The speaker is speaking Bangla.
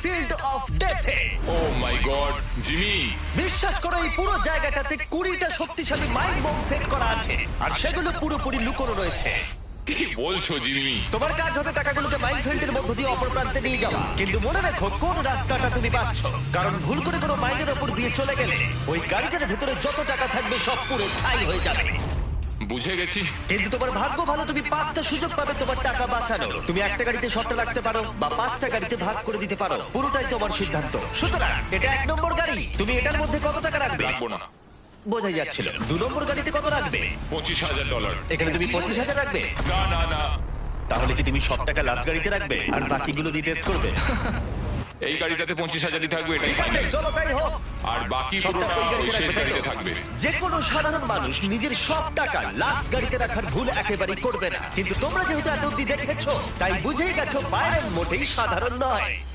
ফিল্ড অফ ডেথে। ও মাই গড জিমি, বিশ্বাস করো এই পুরো জায়গাটাতে 20টা শক্তিশালী মাইন্ড বোম সেট করা আছে আর সেগুলো পুরোপুরি লুকোনো রয়েছে। কি বলছো জিমি? তোমার কাজ হবে টাকাগুলোকে মাইনফিল্ডের মধ্য দিয়ে অপর প্রান্তে নিয়ে যাওয়া, কিন্তু মনে রাখো কোন রাস্তাটা তুমি পাচ্ছ, কারণ ভুল করে কোনো মাইনের ওপর দিয়ে চলে গেলে ওই গাড়িটার ভেতরে যত টাকা থাকবে সব পুরো ছাই হয়ে যাবে। বুঝে গেছি। কিন্তু তোমার ভাগ্য ভালো, তুমি 5টা সুযোগ পাবে তোমার টাকা বাঁচানোর। তুমি একটা গাড়িতে সবটা রাখতে পারো বা 5টা গাড়িতে ভাগ করে দিতে পারো, পুরোটাই তোমার সিদ্ধান্ত। সুতরাং এটা 1 নম্বর গাড়ি, তুমি এটার মধ্যে কত টাকা রাখবে? রাখবো না। বোঝাই যাচ্ছিল। 2 নম্বর গাড়িতে কত রাখবে? $25,000। এখানে তুমি 25,000 রাখবে। না না না, তাহলে কি তুমি সব টাকা লাস্ট গাড়িতে রাখবে আর বাকিগুলো দিয়ে টেস্ট করবে? এই গাড়িটাতে 25,000 থাকবে, এটাই ঠিক আছে, ফাইনাল। চলো তাই হোক। আর বাকি সবটা পুরোটা ওই ওই গাড়িতে শেষ রাখবে, তাই গাড়িতে তো? থাকবে। যে কোনো সাধারণ মানুষ নিজের সব টাকা লাস্ট গাড়িতে রাখার ভুল একেবারেই করবে না, কিন্তু তোমরা যেহেতু এত অব্দি দেখেছো তাই বুঝেই গেছো বাইরন মোটেই সাধারণ নয়।